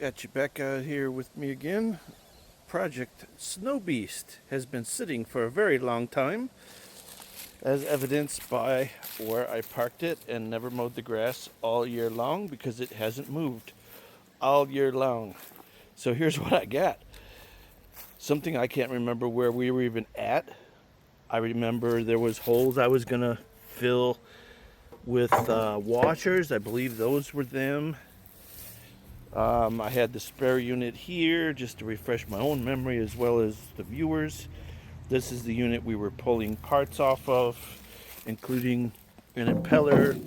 Got you back out here with me again. Project Snow Beast has been sitting for a very long time, as evidenced by where I parked it and never mowed the grass all year long because it hasn't moved all year long. So here's what I got. Something I can't remember where we were even at. I remember there was holes I was gonna fill with washers. I believe those were them. I had the spare unit here just to refresh my own memory as well as the viewers. This is the unit we were pulling parts off of, including an impeller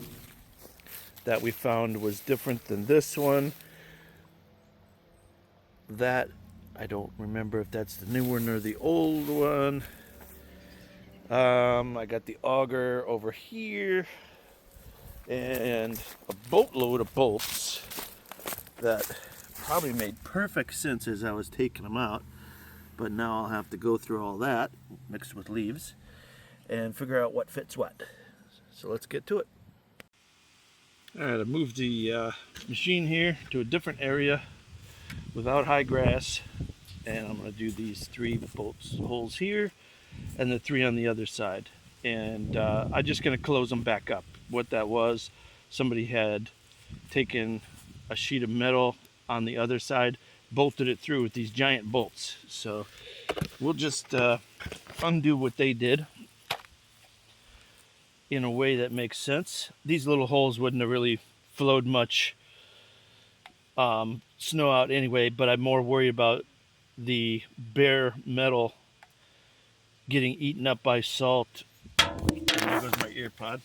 that we found was different than this one. That, I don't remember if that's the new one or the old one. I got the auger over here and a boatload of bolts that probably made perfect sense as I was taking them out, but now I'll have to go through all that mixed with leaves and figure out what fits what. So let's get to it. All right, I moved the machine here to a different area without high grass, and I'm going to do these 3 bolts holes here and the 3 on the other side, and I'm just going to close them back up. What that was, somebody had taken a sheet of metal on the other side, bolted it through with these giant bolts. So we'll just undo what they did in a way that makes sense. These little holes wouldn't have really flowed much snow out anyway, but I'm more worried about the bare metal getting eaten up by salt. And there goes my ear pod.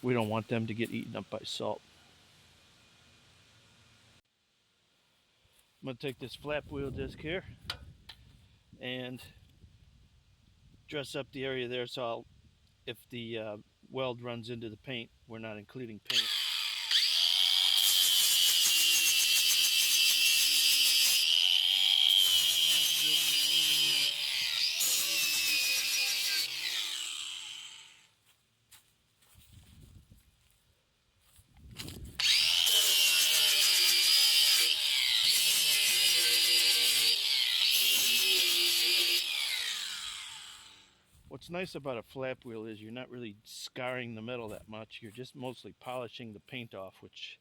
We don't want them to get eaten up by salt. I'm going to take this flap wheel disc here and dress up the area there so if the weld runs into the paint, we're not including paint. What's nice about a flap wheel is you're not really scarring the metal that much. You're just mostly polishing the paint off, which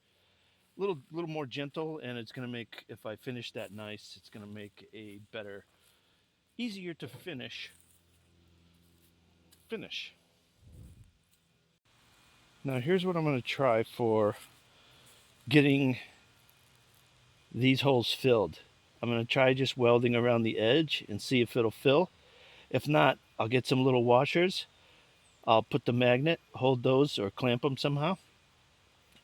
a little more gentle, and it's going to make, if I finish that nice, it's going to make a better, easier to finish. Now here's what I'm going to try for getting these holes filled. I'm going to try just welding around the edge and see if it'll fill. If not, I'll get some little washers. I'll put the magnet, hold those or clamp them somehow,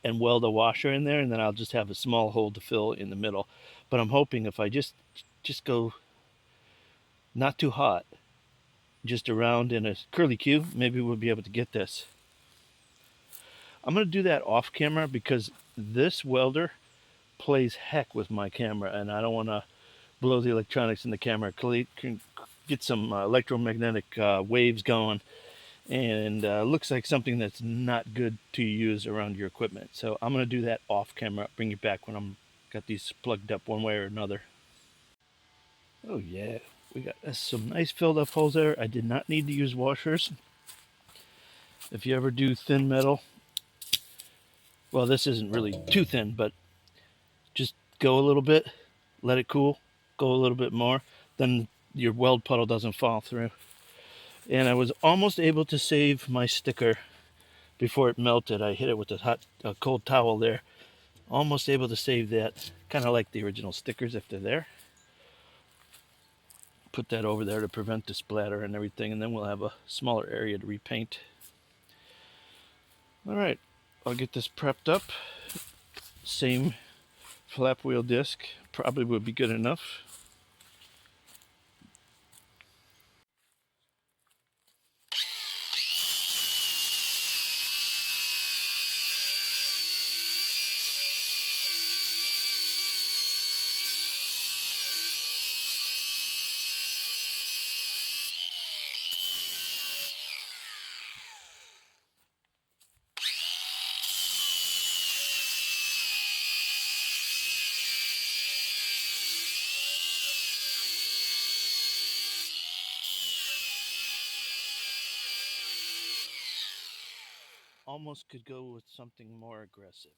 and weld a washer in there, and then I'll just have a small hole to fill in the middle. But I'm hoping if I just go not too hot, just around in a curly Q, maybe we'll be able to get this. I'm going to do that off camera because this welder plays heck with my camera, and I don't want to blow the electronics in the camera. Can get some electromagnetic waves going, and looks like something that's not good to use around your equipment. So I'm going to do that off camera. Bring you back when I'm got these plugged up one way or another. Oh yeah, we got some nice filled up holes there. I did not need to use washers. If you ever do thin metal, well, this isn't really too thin, but just go a little bit, let it cool, go a little bit more, then your weld puddle doesn't fall through. And I was almost able to save my sticker before it melted. I hit it with a cold towel there. Almost able to save that, kind of like the original stickers if they're there. Put that over there to prevent the splatter and everything, and then we'll have a smaller area to repaint. All right, I'll get this prepped up. Same flap wheel disc probably would be good enough. almost could go with something more aggressive.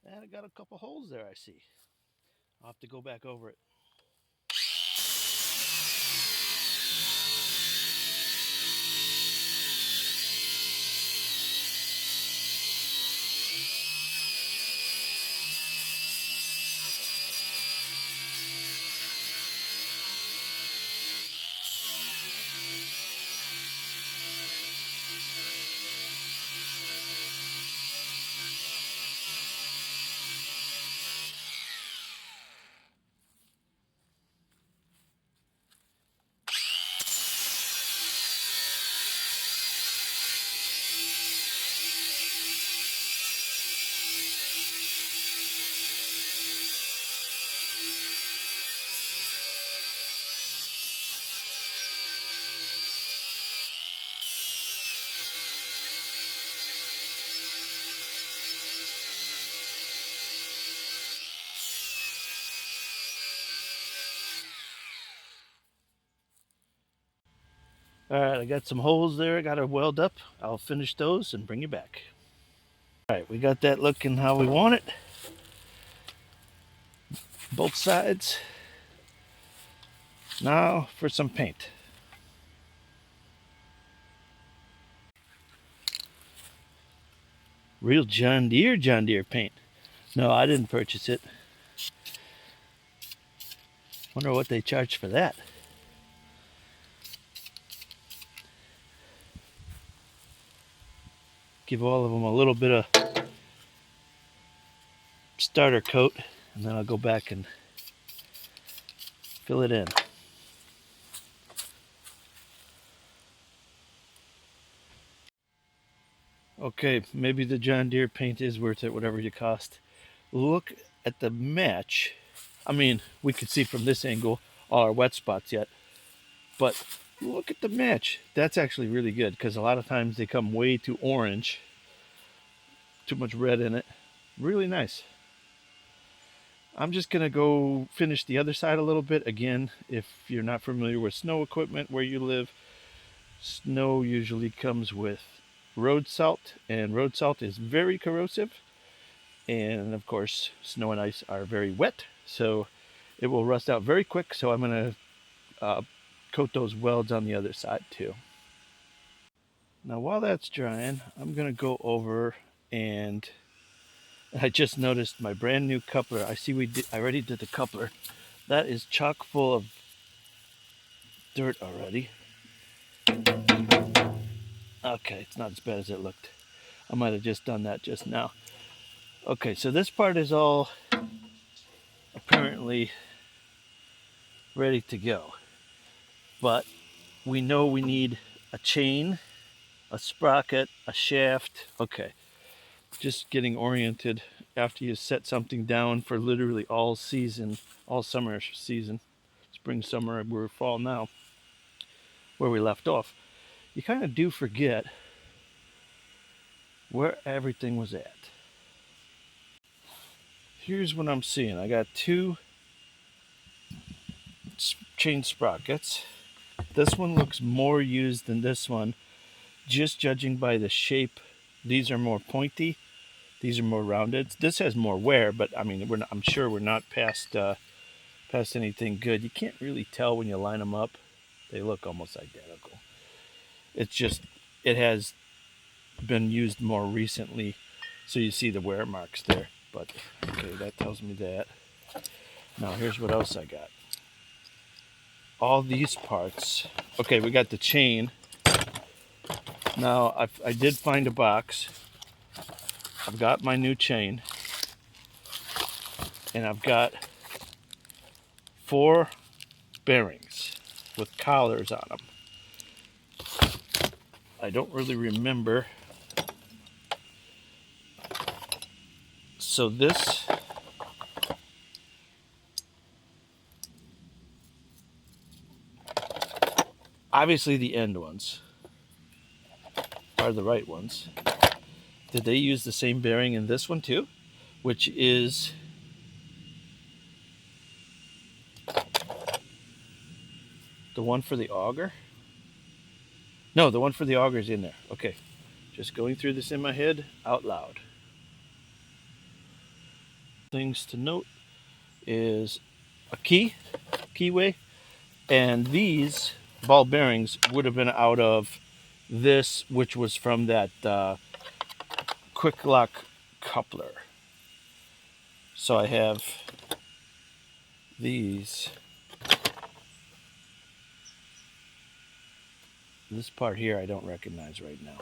And I got a couple holes there, I see. I'll have to go back over it. Alright, I got some holes there I got to weld up. I'll finish those and bring you back. Alright, we got that looking how we want it. Both sides. Now for some paint. Real John Deere paint. No, I didn't purchase it. Wonder what they charge for that. Give all of them a little bit of starter coat, and then I'll go back and fill it in. Okay, maybe the John Deere paint is worth it, whatever it cost. Look at the match. I mean, we could see from this angle all our wet spots yet, but look at the match. That's actually really good, because a lot of times they come way too orange, too much red in it. Really nice. I'm just gonna go finish the other side a little bit. Again, if you're not familiar with snow equipment where you live, snow usually comes with road salt, and road salt is very corrosive, and of course snow and ice are very wet, so it will rust out very quick. So I'm going to coat those welds on the other side too. Now while that's drying, I'm going to go over, and I just noticed my brand new coupler. I see I already did the coupler. That is chock full of dirt already. Okay, it's not as bad as it looked. I might have just done that just now. Okay, so this part is all apparently ready to go. But we know we need a chain, a sprocket, a shaft. Okay, just getting oriented after you set something down for literally all season, all summer season, spring, summer, we're fall now, where we left off. You kind of do forget where everything was at. Here's what I'm seeing. I got two chain sprockets. This one looks more used than this one, just judging by the shape. These are more pointy. These are more rounded. This has more wear, but I mean, I'm sure we're not past anything good. You can't really tell when you line them up. They look almost identical. It's just, it has been used more recently, so you see the wear marks there. But okay, that tells me that. Now here's what else I got. All these parts. Okay, we got the chain. Now I did find a box. I've got my new chain, and I've got 4 bearings with collars on them. I don't really remember. So this Obviously the end ones are the right ones. Did they use the same bearing in this one too? Which is the one for the auger? No, the one for the auger is in there. Okay, just going through this in my head out loud. Things to note is a keyway, and these ball bearings would have been out of this, which was from that quick lock coupler. So I have these. This part here I don't recognize right now.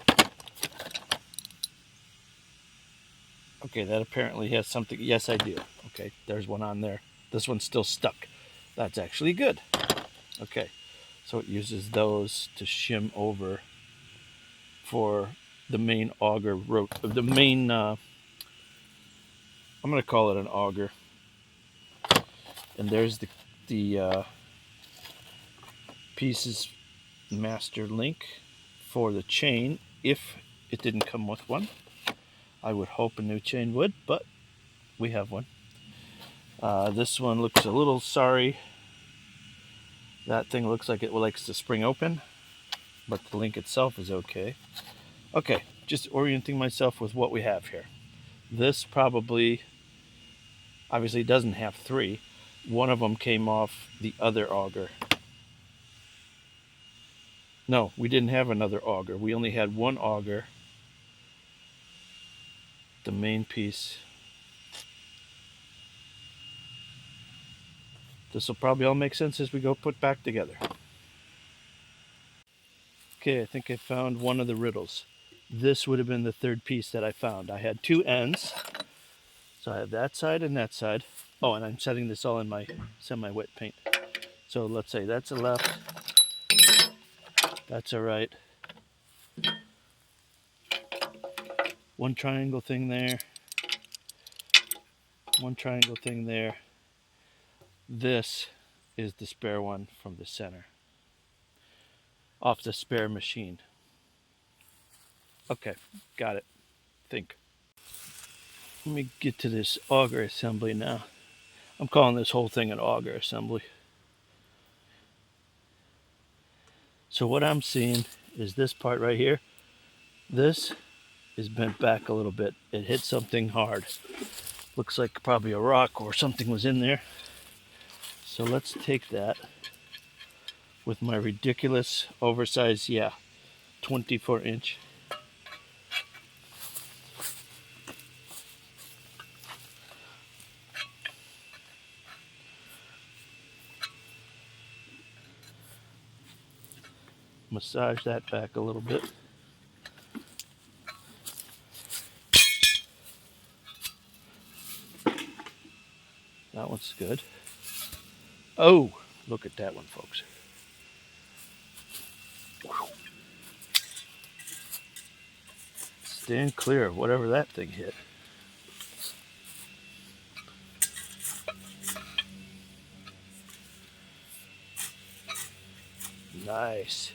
Okay, that apparently has something. Yes, I do. Okay, there's one on there. This one's still stuck. That's actually good. Okay, so it uses those to shim over for the main auger rope. The main, I'm going to call it an auger. And there's the pieces master link for the chain if it didn't come with one. I would hope a new chain would, but we have one. This one looks a little sorry. That thing looks like it likes to spring open, but the link itself is okay. Okay, just orienting myself with what we have here. This probably, obviously doesn't have three. One of them came off the other auger. No, we didn't have another auger. We only had one auger. The main piece. This will probably all make sense as we go put back together. Okay, I think I found one of the riddles. This would have been the third piece that I found. I had two ends. So I have that side and that side. Oh, and I'm setting this all in my semi-wet paint. So let's say that's a left. That's a right. One triangle thing there. One triangle thing there. This is the spare one from the center. Off the spare machine. Okay, got it. Think. Let me get to this auger assembly now. I'm calling this whole thing an auger assembly. So what I'm seeing is this part right here. This is bent back a little bit. It hit something hard. Looks like probably a rock or something was in there. So let's take that with my ridiculous oversized, 24-inch. Massage that back a little bit. That one's good. Oh, look at that one, folks. Stand clear of whatever that thing hit. Nice.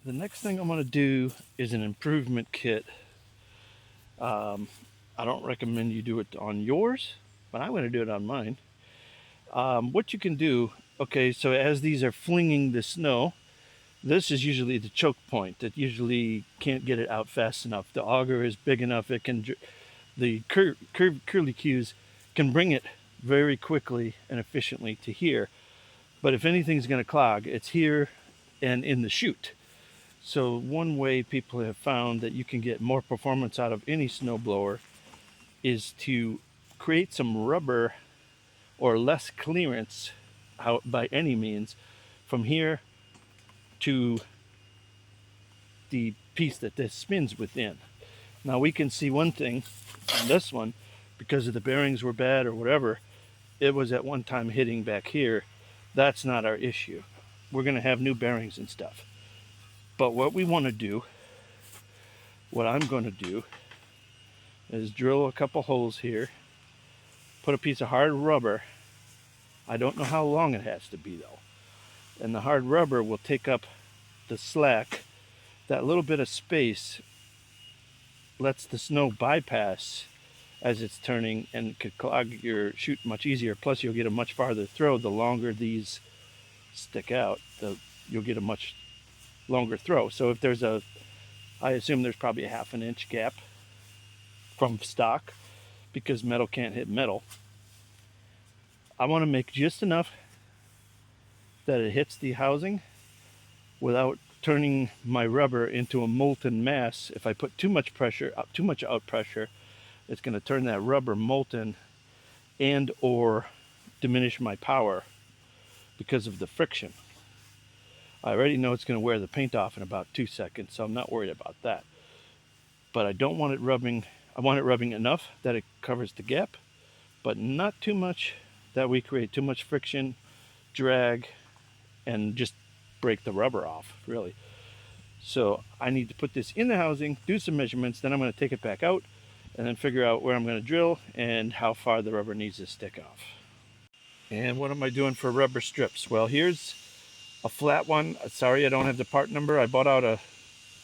The next thing I'm going to do is an improvement kit. I don't recommend you do it on yours. but I'm going to do it on mine. What you can do, okay, so as these are flinging the snow, this is usually the choke point that usually can't get it out fast enough. The auger is big enough, it can, the curlicues can bring it very quickly and efficiently to here. But if anything's going to clog, it's here and in the chute. So one way people have found that you can get more performance out of any snowblower is to create some rubber or less clearance out by any means from here to the piece that this spins within. Now we can see one thing on this one, because of the bearings were bad or whatever, it was at one time hitting back here. That's not our issue. We're going to have new bearings and stuff. But what we want to do, what I'm going to do, is drill a couple holes here, put a piece of hard rubber. I don't know how long it has to be though. And the hard rubber will take up the slack. That little bit of space lets the snow bypass as it's turning and could clog your chute much easier. Plus you'll get a much farther throw. The longer these stick out, you'll get a much longer throw. So if there's I assume there's probably a 1/2 inch gap from stock because metal can't hit metal. I want to make just enough that it hits the housing without turning my rubber into a molten mass. If I put too much pressure, too much out pressure, it's going to turn that rubber molten and or diminish my power because of the friction. I already know it's going to wear the paint off in about 2 seconds, so I'm not worried about that. But I don't want it rubbing, I want it rubbing enough that it covers the gap, but not too much that we create too much friction, drag, and just break the rubber off, really. So I need to put this in the housing, do some measurements, then I'm going to take it back out and then figure out where I'm going to drill and how far the rubber needs to stick off. And what am I doing for rubber strips? Well, here's a flat one. Sorry, I don't have the part number. I bought out a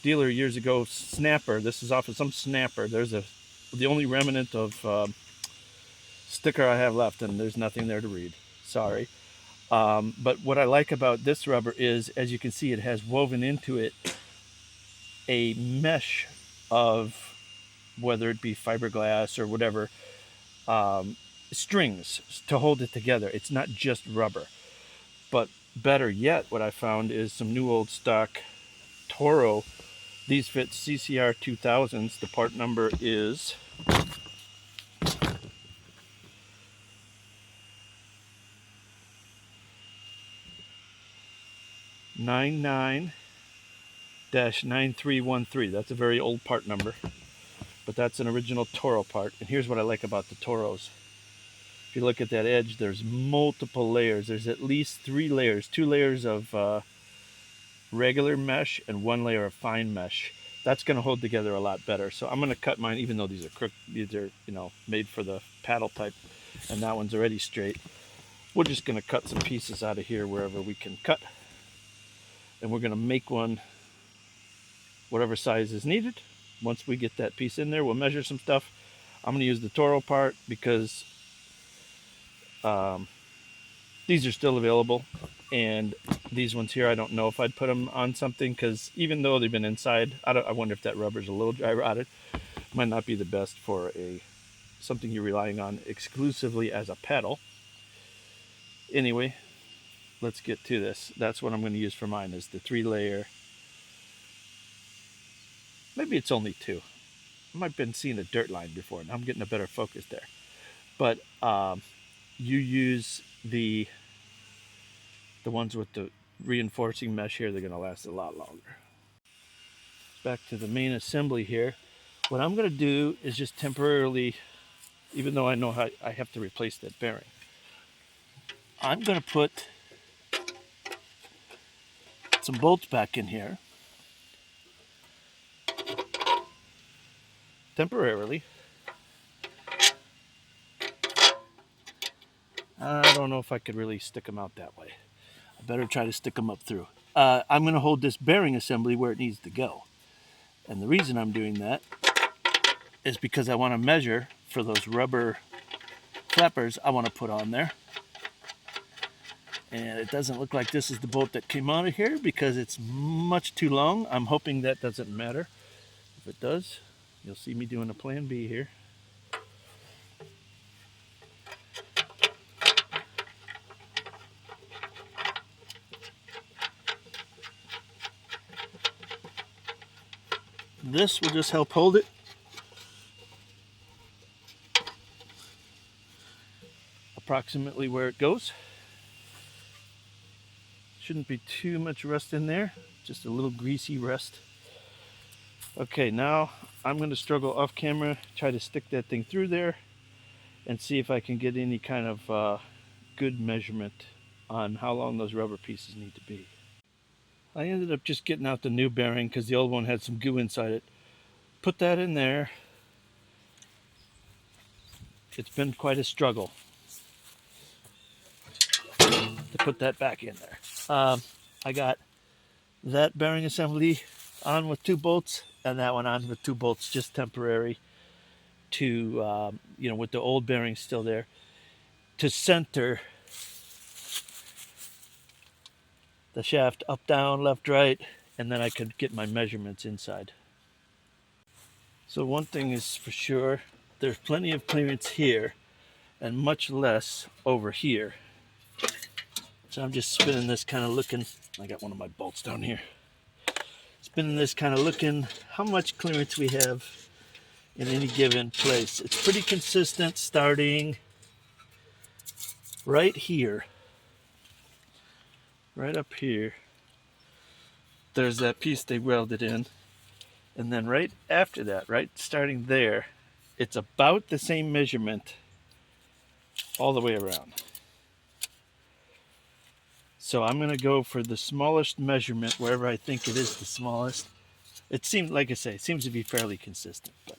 dealer years ago, snapper. This is off of some snapper. There's the only remnant of sticker I have left, and there's nothing there to read. Sorry. But what I like about this rubber is, as you can see, it has woven into it a mesh of, whether it be fiberglass or whatever, strings to hold it together. It's not just rubber. But better yet, what I found is some new old stock Toro. These fit CCR 2000s. The part number is 99-9313. That's a very old part number, but that's an original Toro part. And here's what I like about the Toros. If you look at that edge, there's multiple layers. There's at least 3 layers, 2 layers of regular mesh and 1 layer of fine mesh. That's going to hold together a lot better. So I'm going to cut mine, even though these are crooked. These are, you know, made for the paddle type, and that one's already straight. We're just going to cut some pieces out of here wherever we can cut, and we're going to make one whatever size is needed. Once we get that piece in there, we'll measure some stuff. I'm going to use the Toro part because these are still available, and these ones here, I don't know if I'd put them on something, because even though they've been inside, I wonder if that rubber's a little dry rotted. Might not be the best for something you're relying on exclusively as a paddle. Anyway, let's get to this. That's what I'm going to use for mine, is the 3-layer. Maybe it's only 2. I might have been seeing a dirt line before, and I'm getting a better focus there. But you use the ones with the reinforcing mesh here. They're going to last a lot longer. Back to the main assembly here. What I'm going to do is just temporarily, even though I know how I have to replace that bearing, I'm going to put some bolts back in here temporarily. I don't know if I could really stick them out that way. I better try to stick them up through. I'm going to hold this bearing assembly where it needs to go. And the reason I'm doing that is because I want to measure for those rubber flappers I want to put on there. And it doesn't look like this is the bolt that came out of here because it's much too long. I'm hoping that doesn't matter. If it does, you'll see me doing a plan B here. This will just help hold it. Approximately where it goes. Shouldn't be too much rust in there, just a little greasy rust. Okay, now I'm going to struggle off camera, try to stick that thing through there and see if I can get any kind of good measurement on how long those rubber pieces need to be. I ended up just getting out the new bearing because the old one had some goo inside it. Put that in there. It's been quite a struggle to put that back in there. I got that bearing assembly on with 2 bolts and that one on with 2 bolts, just temporary to, with the old bearing still there, to center the shaft up, down, left, right, and then I could get my measurements inside. So one thing is for sure, there's plenty of clearance here and much less over here. So I'm just spinning this kind of looking, I got one of my bolts down here. Spinning this kind of looking how much clearance we have in any given place. It's pretty consistent starting right here. Right up here. There's that piece they welded in. And then right after that, right starting there, it's about the same measurement all the way around. So I'm going to go for the smallest measurement wherever I think it is the smallest. It seems, like I say, it seems to be fairly consistent. But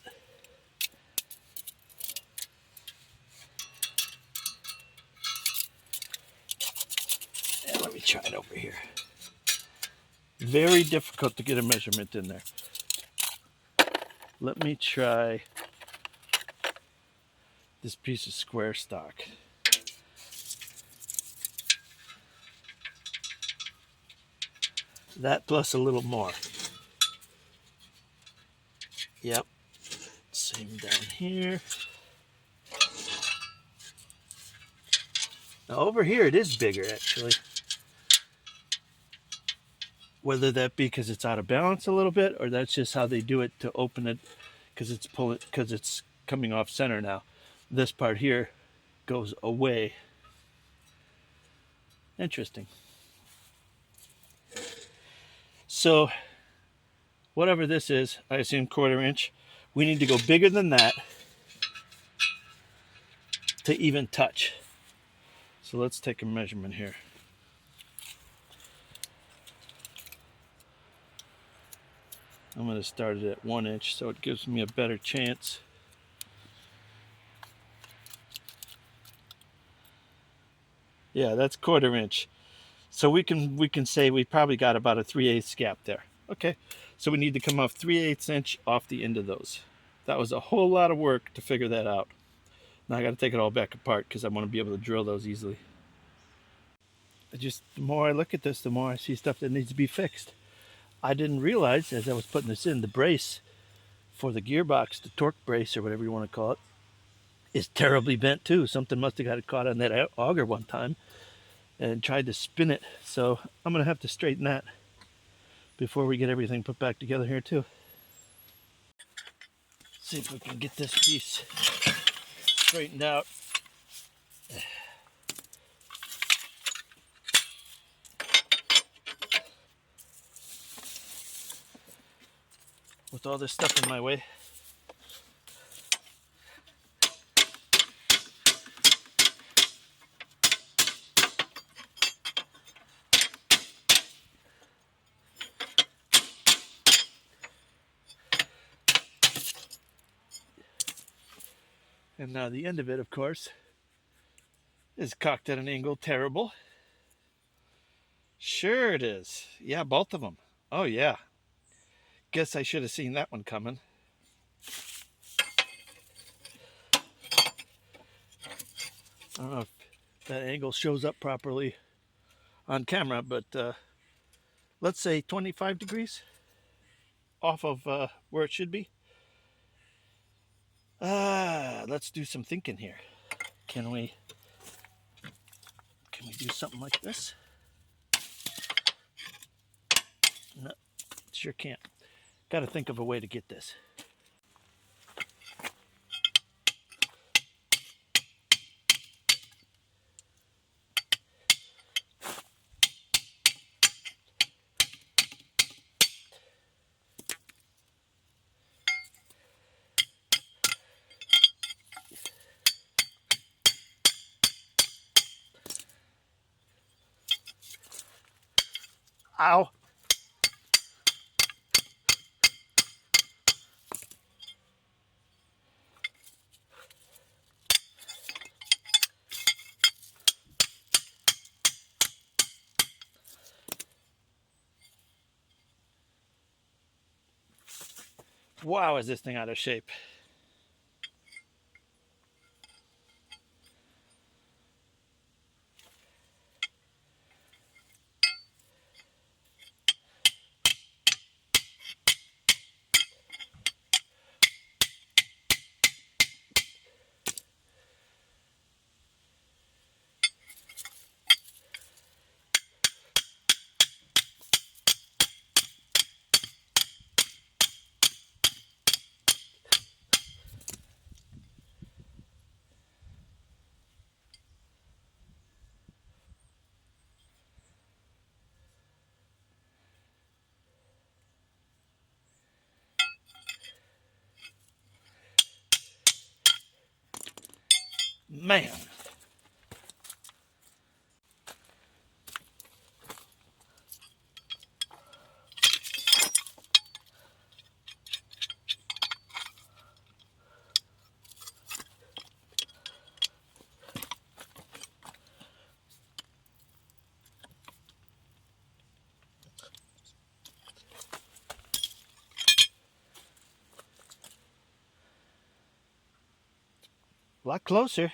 yeah, let me try it over here. Very difficult to get a measurement in there. Let me try this piece of square stock. That plus a little more. Yep. Same down here. Now over here it is bigger actually. Whether that be because it's out of balance a little bit or that's just how they do it to open it because it's coming off center now. This part here goes away. Interesting. So whatever this is, I assume 1/4 inch, we need to go bigger than that to even touch. So let's take a measurement here. I'm going to start it at 1 inch so it gives me a better chance. Yeah, that's 1/4 inch. So we can say we probably got about a 3/8 gap there. Okay, so we need to come off 3/8 inch off the end of those. That was a whole lot of work to figure that out. Now I got to take it all back apart because I want to be able to drill those easily. The more I look at this, the more I see stuff that needs to be fixed. I didn't realize as I was putting this in, the brace for the gearbox, the torque brace or whatever you want to call it, is terribly bent too. Something must have got caught on that auger one time and tried to spin it. So I'm going to have to straighten that before we get everything put back together here too. See if we can get this piece straightened out. With all this stuff in my way. And now the end of it, of course, is cocked at an angle terrible. Sure it is. Yeah, both of them. Oh yeah. Guess I should have seen that one coming. I don't know if that angle shows up properly on camera, but let's say 25 degrees off of where it should be. Let's do some thinking here. Can we do something like this? No, sure can't. Got to think of a way to get this. Ow! Wow, is this thing out of shape? Man. A lot closer.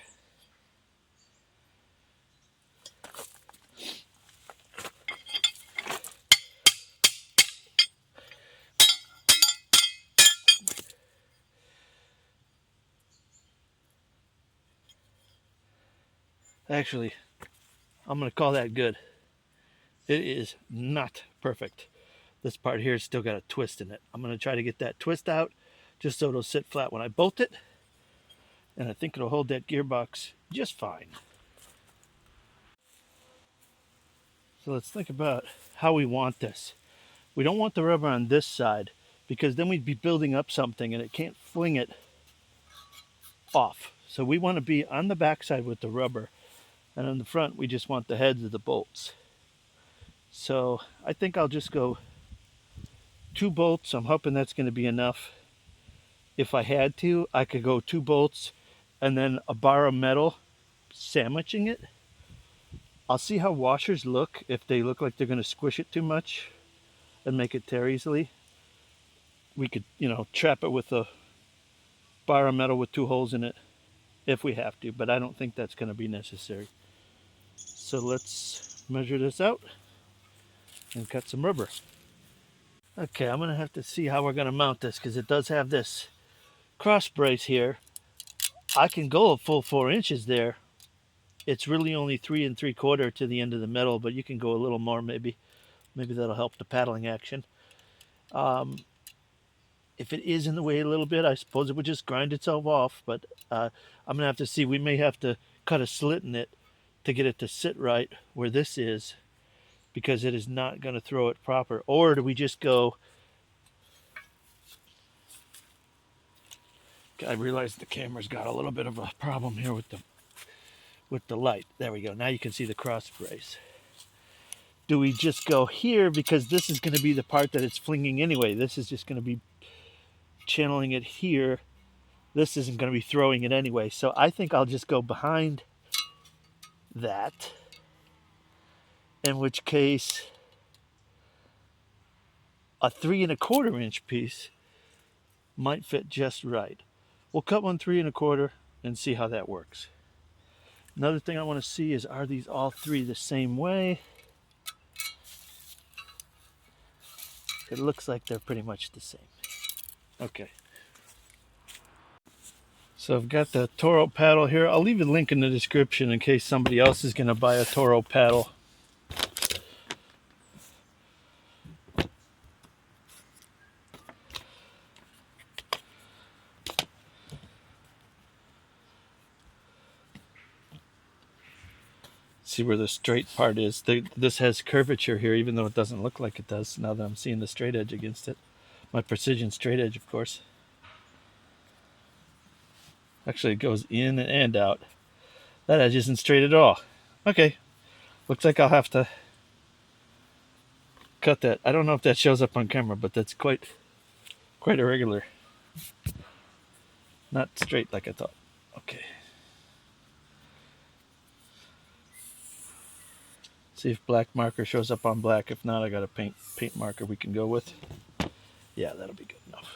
Actually, I'm going to call that good. It is not perfect. This part here has still got a twist in it. I'm going to try to get that twist out just so it'll sit flat when I bolt it. And I think it'll hold that gearbox just fine. So let's think about how we want this. We don't want the rubber on this side because then we'd be building up something and it can't fling it off. So we want to be on the back side with the rubber, and on the front we just want the heads of the bolts. So I think I'll just go 2 bolts. I'm hoping that's going to be enough. If I had to, I could go 2 bolts and then a bar of metal sandwiching it. I'll see how washers look. If they look like they're going to squish it too much and make it tear easily, we could, trap it with a bar of metal with 2 holes in it if we have to, but I don't think that's going to be necessary. So let's measure this out and cut some rubber. Okay, I'm going to have to see how we're going to mount this because it does have this cross brace here. I can go a full 4 inches there. It's really only 3 3/4 to the end of the metal, but you can go a little more maybe. Maybe that'll help the paddling action. If it is in the way a little bit, I suppose it would just grind itself off, but I'm going to have to see. We may have to cut a slit in it to get it to sit right where this is, because it is not going to throw it proper. Or do we just go... I realize the camera's got a little bit of a problem here with the light. There we go. Now you can see the cross brace. Do we just go here because this is going to be the part that it's flinging anyway? This is just going to be channeling it here. This isn't going to be throwing it anyway. So I think I'll just go behind that, in which case a 3 1/4 inch piece might fit just right. We'll cut one 3 1/4 and see how that works. Another thing I want to see is, are these all three the same way? It looks like they're pretty much the same. Okay. So I've got the Toro paddle here. I'll leave a link in the description in case somebody else is going to buy a Toro paddle. See where the straight part is. This has curvature here, even though it doesn't look like it does now that I'm seeing the straight edge against it. My precision straight edge, of course. Actually, it goes in and out. That edge isn't straight at all. Okay, looks like I'll have to cut that. I don't know if that shows up on camera, but that's quite irregular. Not straight like I thought. Okay. See if black marker shows up on black. If not, I got a paint marker we can go with. Yeah, that'll be good enough.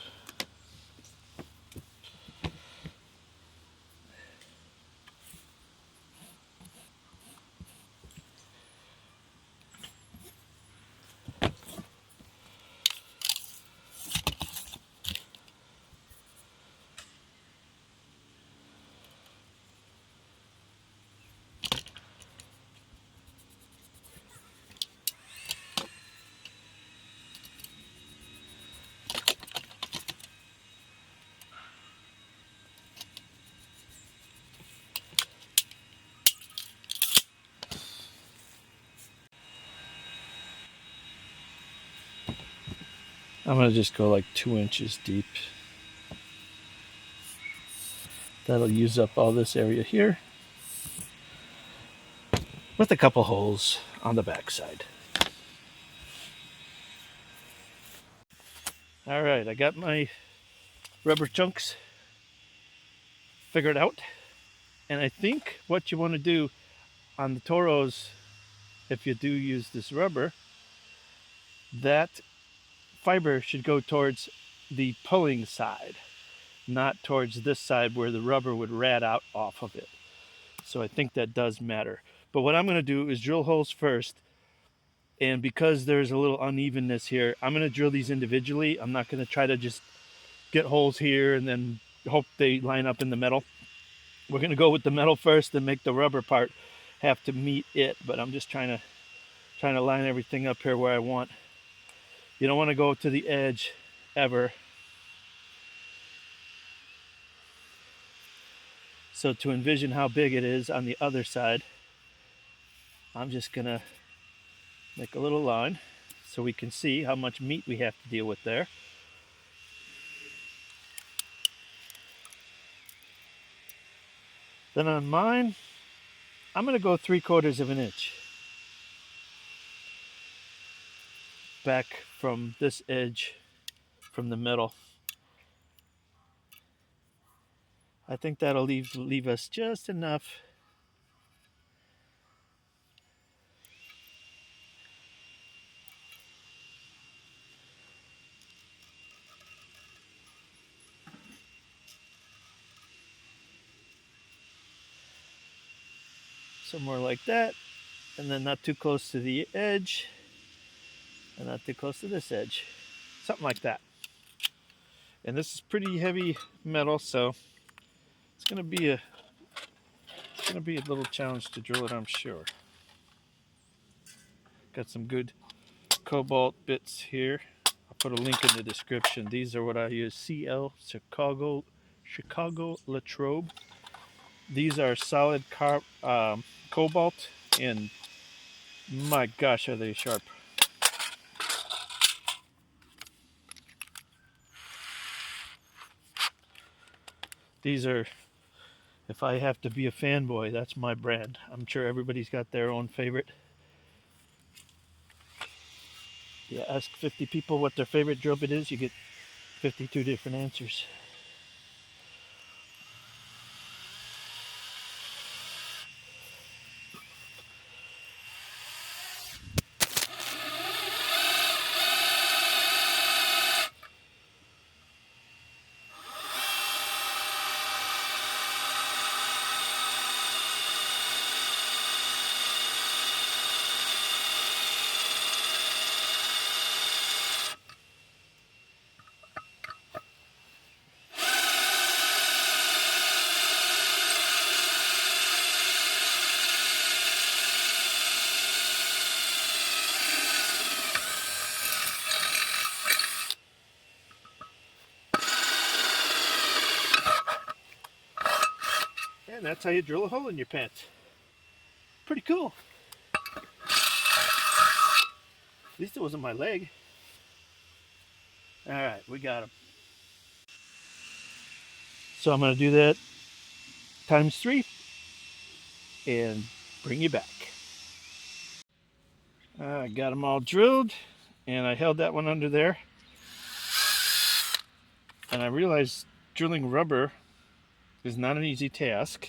I'm going to just go like 2 inches deep. That'll use up all this area here, with a couple holes on the back side. All right, I got my rubber chunks figured out. And I think what you want to do on the Toros, if you do use this rubber, that fiber should go towards the pulling side, not towards this side where the rubber would rat out off of it. So I think that does matter. But what I'm going to do is drill holes first. And because there's a little unevenness here, I'm going to drill these individually. I'm not going to try to just get holes here and then hope they line up in the metal. We're going to go with the metal first and make the rubber part have to meet it. But I'm just trying to line everything up here where I want. You don't want to go to the edge ever. So to envision how big it is on the other side, I'm just going to make a little line so we can see how much meat we have to deal with there. Then on mine, I'm going to go 3/4 of an inch back from this edge, from the middle. I think that'll leave us just enough somewhere like that, and then not too close to the edge and not too close to this edge, something like that. And this is pretty heavy metal, so it's going to be a little challenge to drill it, I'm sure. Got some good cobalt bits here. I'll put a link in the description. These are what I use, Chicago Latrobe. These are solid cobalt, and my gosh, are they sharp. These are, if I have to be a fanboy, that's my brand. I'm sure everybody's got their own favorite. Yeah, ask 50 people what their favorite drill bit is, you get 52 different answers. that's how you drill a hole in your pants. Pretty cool. At least it wasn't my leg. All right, we got him. So I'm going to do that times 3 and bring you back. I got them all drilled, and I held that one under there. And I realized drilling rubber is not an easy task.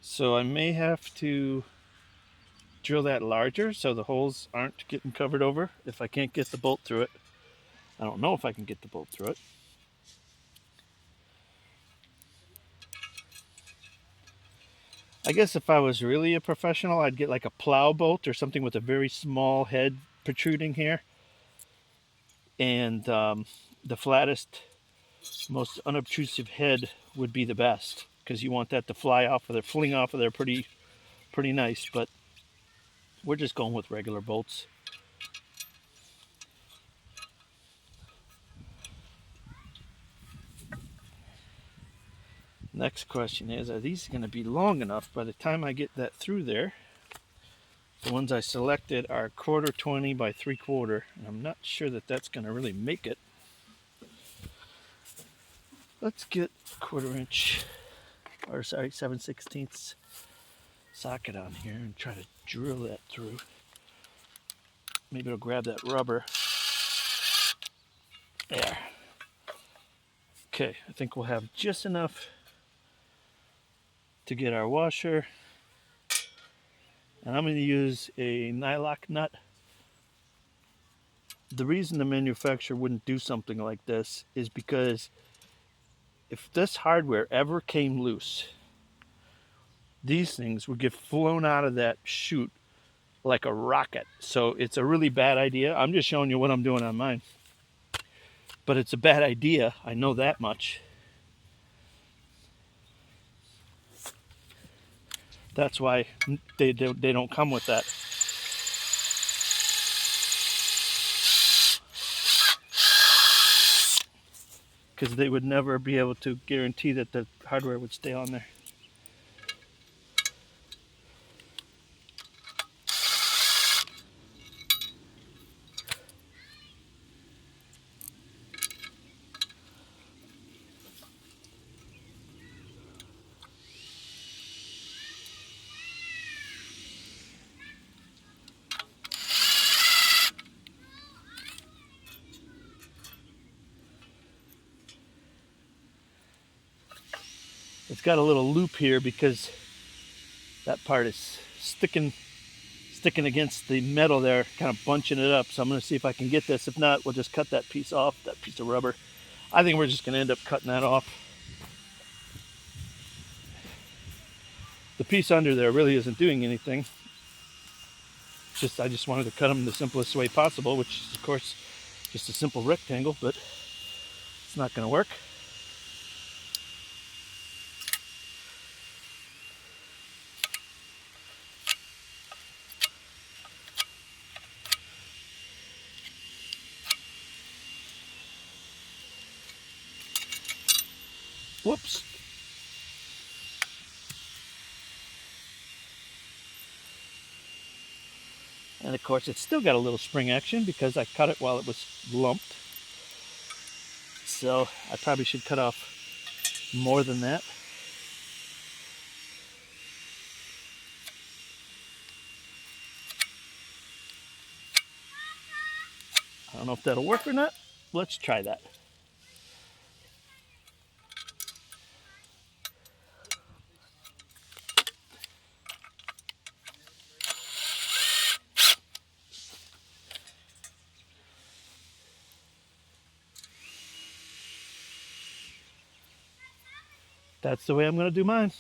So I may have to drill that larger so the holes aren't getting covered over if I can't get the bolt through it. I don't know if I can get the bolt through it. I guess if I was really a professional, I'd get like a plow bolt or something with a very small head protruding here. And the flattest, most unobtrusive head would be the best, because you want that to fly off of there, fling off of there pretty nice. But we're just going with regular bolts. Next question is, are these going to be long enough by the time I get that through there? The ones I selected are 1/4 20 by 3/4, and I'm not sure that that's going to really make it. Let's get a 1/4 inch, or sorry, 7/16 socket on here and try to drill that through. Maybe it'll grab that rubber. There. Okay, I think we'll have just enough to get our washer. And I'm going to use a nylock nut. The reason the manufacturer wouldn't do something like this is because if this hardware ever came loose, these things would get flown out of that chute like a rocket. So it's a really bad idea. I'm just showing you what I'm doing on mine. But it's a bad idea, I know that much. That's why they don't come with that. Because they would never be able to guarantee that the hardware would stay on there. It's got a little loop here because that part is sticking against the metal there, kind of bunching it up. So I'm going to see if I can get this. If not, we'll just cut that piece off, that piece of rubber. I think we're just going to end up cutting that off. The piece under there really isn't doing anything. I just wanted to cut them the simplest way possible, which is, of course, just a simple rectangle, but it's not going to work. Whoops. And of course, it's still got a little spring action because I cut it while it was lumped. So I probably should cut off more than that. I don't know if that'll work or not. Let's try that. That's the way I'm going to do mine.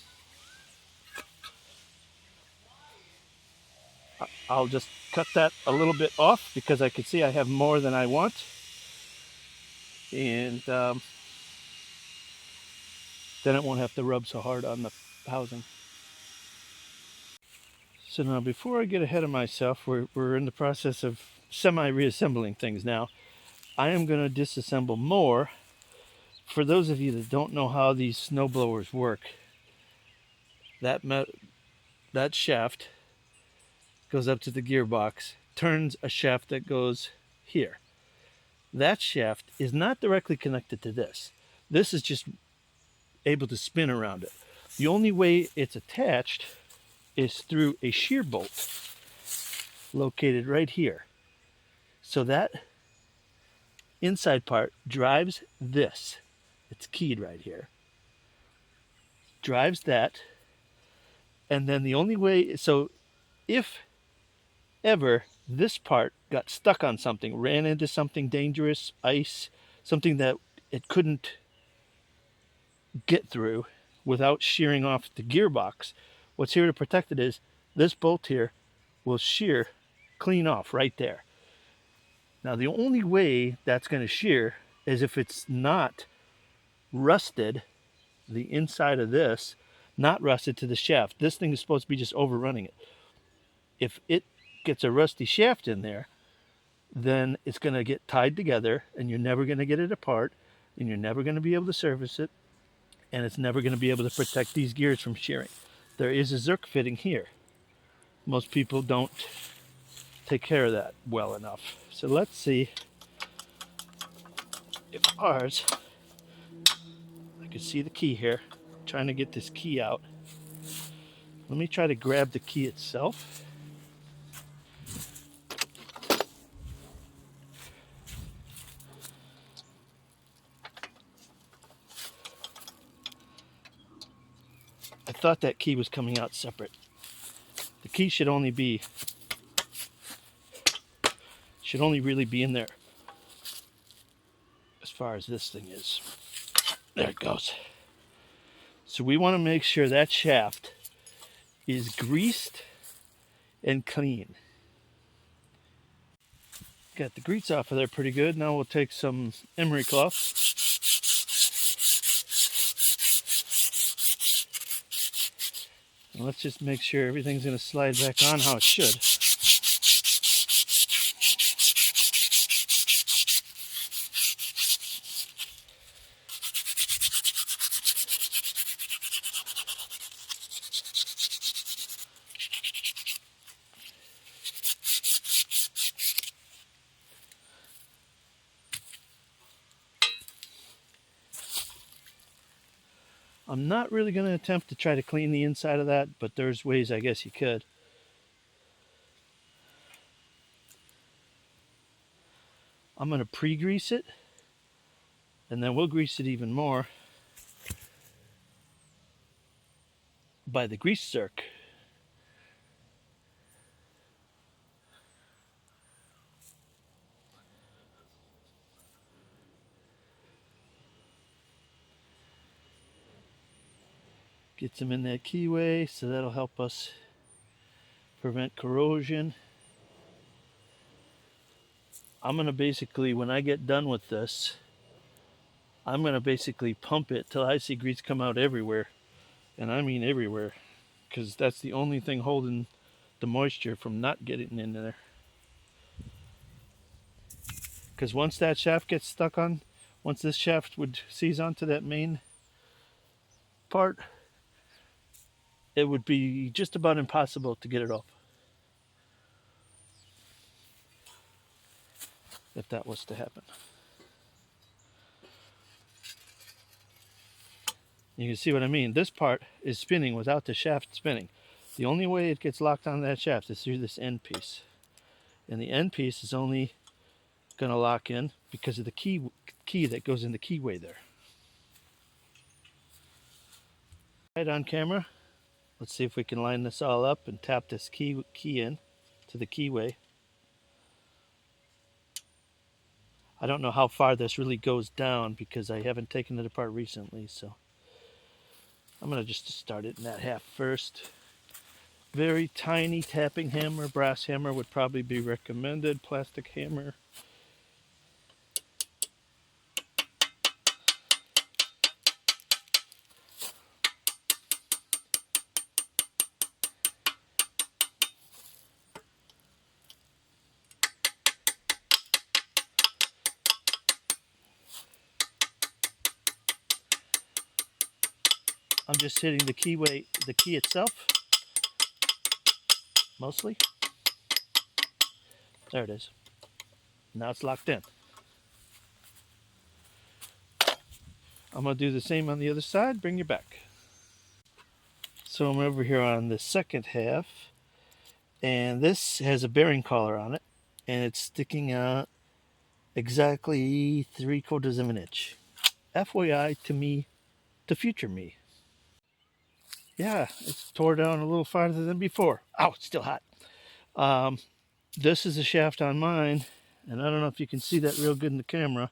I'll just cut that a little bit off because I can see I have more than I want. And then it won't have to rub so hard on the housing. So now, before I get ahead of myself, we're in the process of semi-reassembling things now. I am going to disassemble more. For those of you that don't know how these snowblowers work, that shaft goes up to the gearbox, turns a shaft that goes here. That shaft is not directly connected to this. This is just able to spin around it. The only way it's attached is through a shear bolt located right here. So that inside part drives this. It's keyed right here. Drives that. And then the only way, so if ever this part got stuck on something, ran into something dangerous, ice, something that it couldn't get through without shearing off the gearbox, what's here to protect it is this bolt here will shear clean off right there. Now the only way that's going to shear is if it's not rusted, the inside of this, not rusted to the shaft. This thing is supposed to be just overrunning it. If it gets a rusty shaft in there, then it's going to get tied together and you're never going to get it apart and you're never going to be able to service it, and it's never going to be able to protect these gears from shearing. There is a Zerk fitting here. Most people don't take care of that well enough. So let's see if ours, I can see the key here. I'm trying to get this key out. Let me try to grab the key itself. I thought that key was coming out separate. The key should only really be in there as far as this thing is. There it goes. So we want to make sure that shaft is greased and clean. Got the grease off of there pretty good. Now we'll take some Emery cloth. And let's just make sure everything's going to slide back on how it should. I'm not really going to attempt to try to clean the inside of that, but there's ways I guess you could. I'm going to pre-grease it, and then we'll grease it even more by the grease zerk. Gets them in that keyway, so that'll help us prevent corrosion. I'm going to basically, when I get done with this, I'm going to basically pump it till I see grease come out everywhere. And I mean everywhere, because that's the only thing holding the moisture from not getting in there. Because once that shaft gets stuck on, once this shaft would seize onto that main part, it would be just about impossible to get it off, if that was to happen. You can see what I mean. This part is spinning without the shaft spinning. The only way it gets locked on that shaft is through this end piece. And the end piece is only going to lock in because of the key that goes in the keyway there. Right on camera. Let's see if we can line this all up and tap this key in to the keyway. I don't know how far this really goes down because I haven't taken it apart recently, so I'm going to just start it in that half first. Very tiny tapping hammer, brass hammer would probably be recommended, plastic hammer. I'm just hitting the keyway the key itself, mostly. There it is. Now it's locked in. I'm going to do the same on the other side, bring you back. So I'm over here on the second half, and this has a bearing collar on it, and it's sticking out exactly 3/4 of an inch. FYI to me, to future me. Yeah, it's tore down a little farther than before. Ow, it's still hot. This is a shaft on mine, and I don't know if you can see that real good in the camera,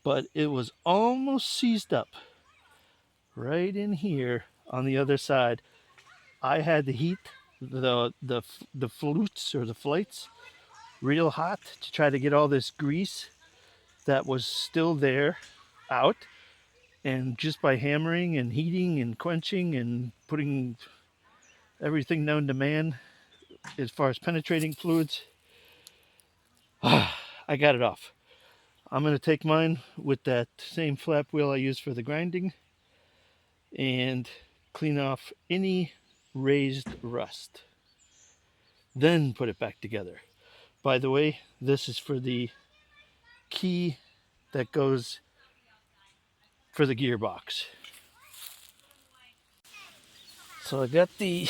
but it was almost seized up right in here on the other side. I had to heat the flutes or the flights real hot to try to get all this grease that was still there out, and just by hammering and heating and quenching and putting everything known to man as far as penetrating fluids, I got it off. I'm going to take mine with that same flap wheel I use for the grinding and clean off any raised rust, then put it back together. By the way, this is for the key that goes for the gearbox. So I got the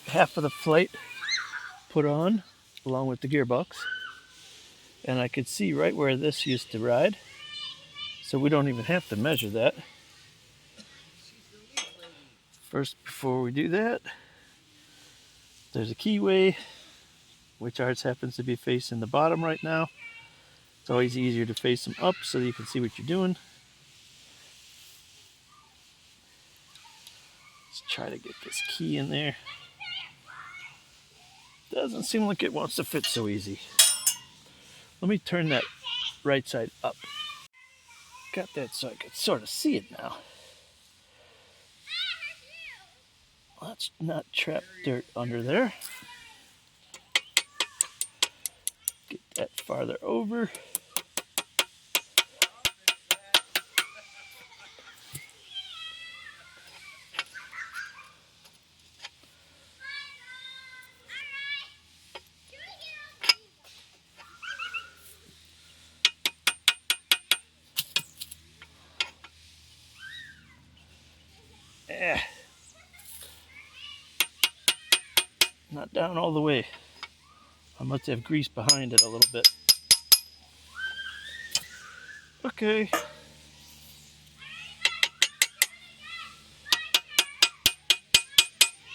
half of the plate put on along with the gearbox, and I could see right where this used to ride, so we don't even have to measure that. First, before we do that, there's a keyway, which ours happens to be facing the bottom right now. It's always easier to face them up so that you can see what you're doing. Let's try to get this key in there. Doesn't seem like it wants to fit so easy. Let me turn that right side up. Got that so I can sort of see it now. Let's not trap dirt under there. Get that farther over. Not down all the way. I must have grease behind it a little bit. Okay.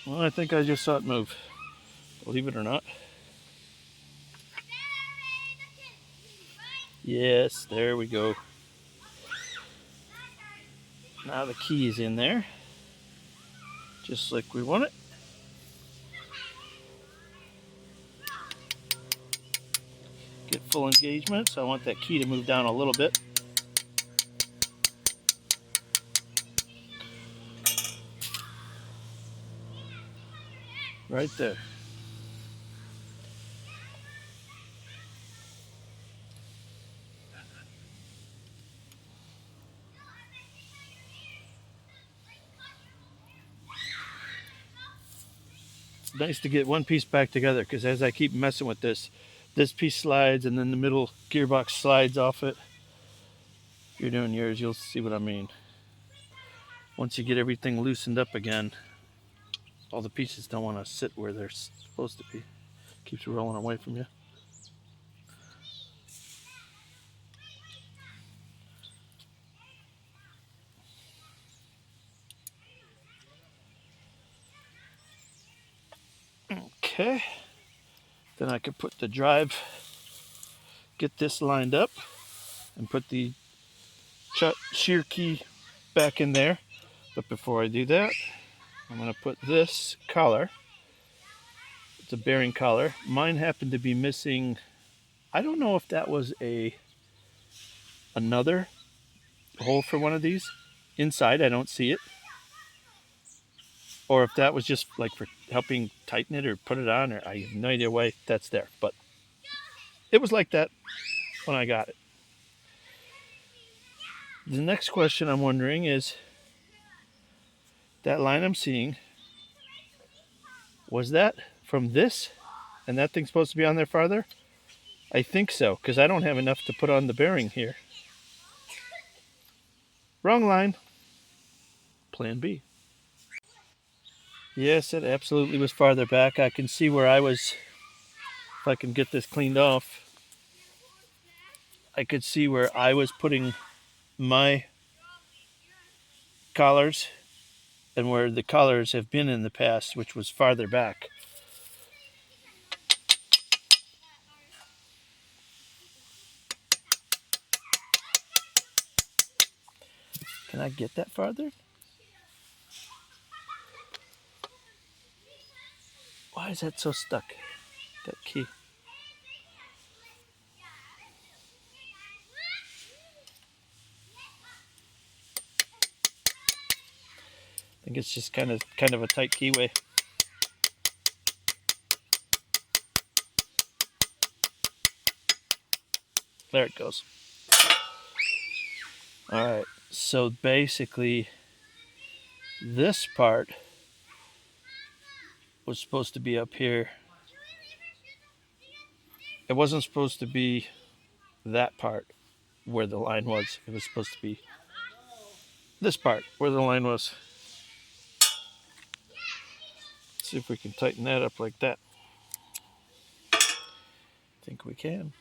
Well, I think I just saw it move. Believe it or not. Yes, there we go. Now the key is in there, just like we want it. Get full engagement, so I want that key to move down a little bit. Right there. It's nice to get one piece back together, because as I keep messing with this piece slides and then the middle gearbox slides off it. If you're doing yours, you'll see what I mean. Once you get everything loosened up again, all the pieces don't want to sit where they're supposed to be. Keeps rolling away from you. Okay, then I can put the drive, get this lined up, and put the shear key back in there. But before I do that, I'm going to put this collar. It's a bearing collar. Mine happened to be missing. I don't know if that was another hole for one of these. Inside, I don't see it. Or if that was just like for helping tighten it or put it on, or I have no idea why that's there. But it was like that when I got it. The next question I'm wondering is, That line I'm seeing, was that from this? And that thing's supposed to be on there farther? I think so, because I don't have enough to put on the bearing here. Wrong line. Plan B. Yes, it absolutely was farther back. I can see where I was, if I can get this cleaned off, I could see where I was putting my collars and where the collars have been in the past, which was farther back. Can I get that farther? Why is that so stuck? That key. I think it's just kind of a tight keyway. There it goes. All right. So basically, this part was supposed to be up here. It wasn't supposed to be that part where the line was. It was supposed to be this part where the line was. Let's see if we can tighten that up like that. I think we can.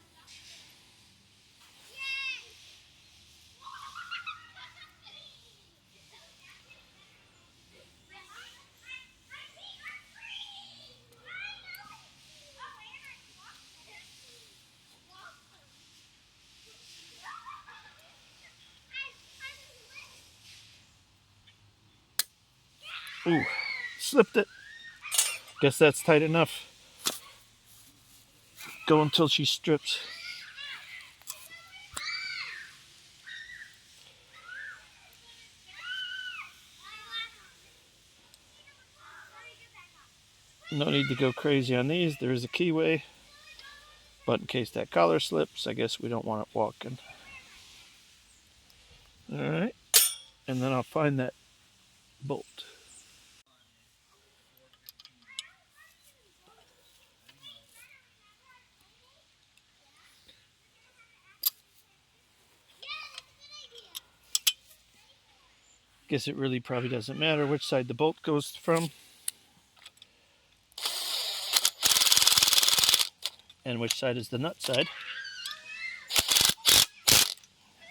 Ooh, slipped it. Guess that's tight enough. Go until she strips. No need to go crazy on these. There is a keyway. But in case that collar slips, I guess we don't want it walking. Alright. And then I'll find that bolt. Guess it really probably doesn't matter which side the bolt goes from. And which side is the nut side.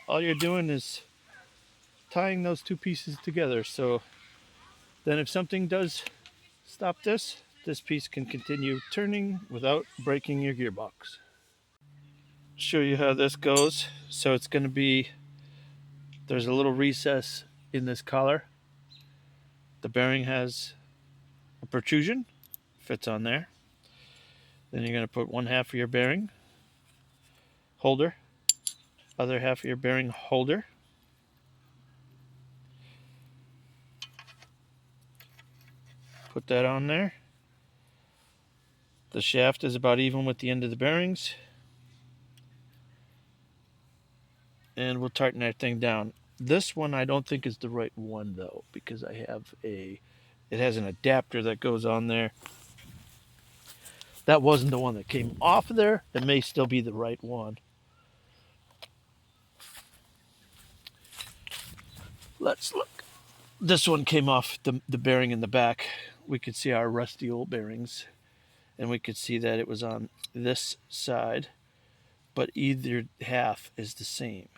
All you're doing is tying those two pieces together. So then if something does stop this, this piece can continue turning without breaking your gearbox. Show you how this goes. So it's going to be, there's a little recess in this collar. The bearing has a protrusion, fits on there. Then you're going to put one half of your bearing holder, other half of your bearing holder. Put that on there. The shaft is about even with the end of the bearings. And we'll tighten that thing down. This one I don't think is the right one though, because I have it has an adapter that goes on there. That wasn't the one that came off of there. It may still be the right one. Let's look. This one came off the bearing in the back. We could see our rusty old bearings, and we could see that it was on this side, but either half is the same,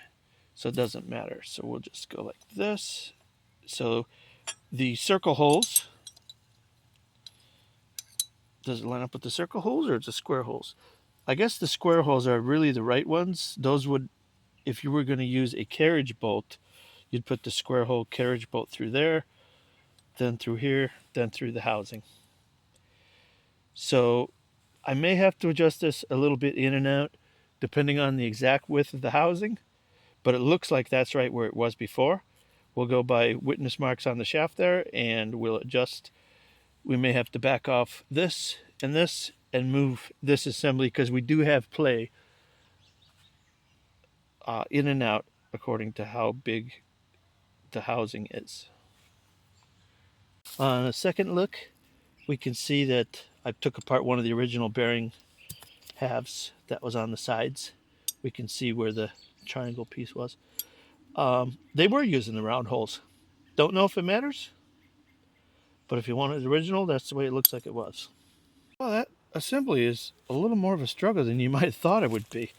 so it doesn't matter. So we'll just go like this. So the circle holes, does it line up with the circle holes or it's the square holes? I guess the square holes are really the right ones. Those would, if you were going to use a carriage bolt, you'd put the square hole carriage bolt through there, then through here, then through the housing. So I may have to adjust this a little bit in and out depending on the exact width of the housing, but it looks like that's right where it was before. We'll go by witness marks on the shaft there, and we'll adjust. We may have to back off this and move this assembly because we do have play in and out according to how big the housing is. On a second look, we can see that I took apart one of the original bearing halves that was on the sides. We can see where the triangle piece was. They were using the round holes. Don't know if it matters, but if you want it original, that's the way it looks like it was. Well, that assembly is a little more of a struggle than you might have thought it would be.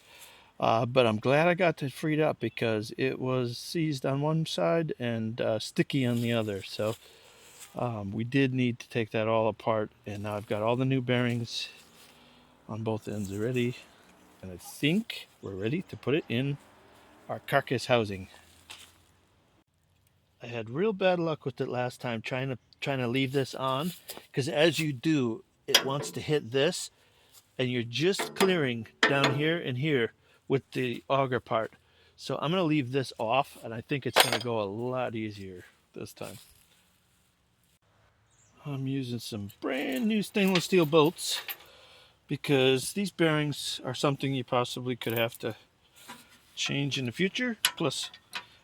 But I'm glad I got it freed up because it was seized on one side and sticky on the other. So we did need to take that all apart, and now I've got all the new bearings on both ends already, and I think we're ready to put it in our carcass housing. I had real bad luck with it last time trying to leave this on, because as you do, it wants to hit this, and you're just clearing down here and here with the auger part. So I'm going to leave this off, and I think it's going to go a lot easier this time. I'm using some brand new stainless steel bolts because these bearings are something you possibly could have to change in the future. Plus,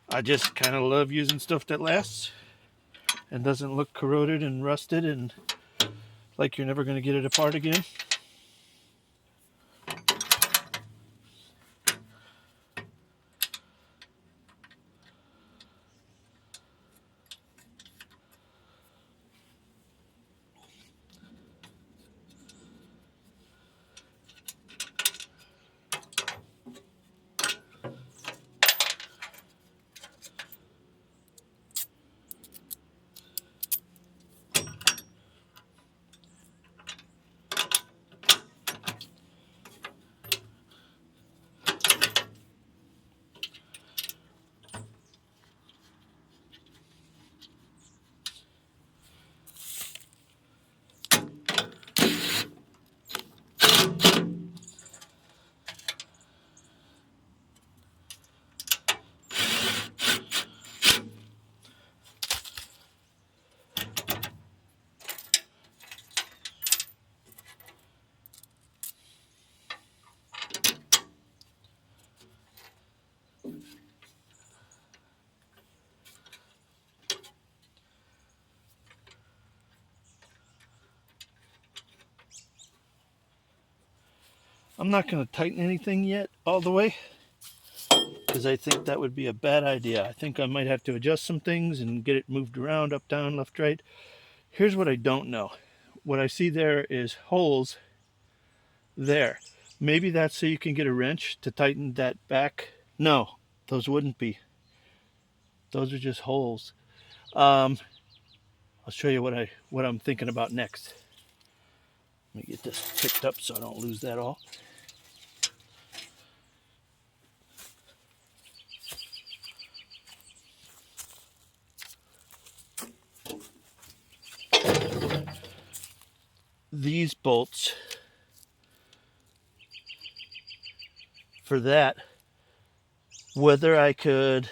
I just kind of love using stuff that lasts and doesn't look corroded and rusted and like you're never going to get it apart again. I'm not going to tighten anything yet all the way because I think that would be a bad idea. I think I might have to adjust some things and get it moved around, up, down, left, right. Here's what I don't know. What I see there is holes there. Maybe that's so you can get a wrench to tighten that back. No, those wouldn't be. Those are just holes. I'll show you what I'm thinking about next. Let me get this picked up so I don't lose that all. These bolts for that, whether I don't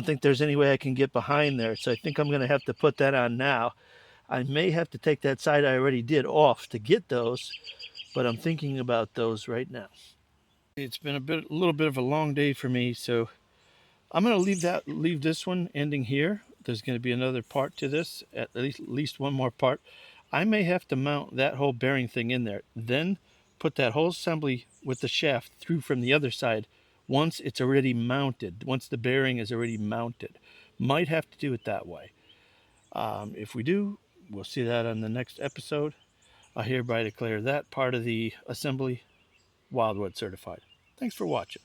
think there's any way I can get behind there, so I think I'm going to have to put that on now. I may have to take that side I already did off to get those, but I'm thinking about those right now. It's been a little bit of a long day for me, so I'm going to leave this one ending here. There's going to be another part to this, at least one more part. I may have to mount that whole bearing thing in there, then put that whole assembly with the shaft through from the other side once it's already mounted, once the bearing is already mounted. Might have to do it that way. If we do, we'll see that on the next episode. I hereby declare that part of the assembly Wildwood certified. Thanks for watching.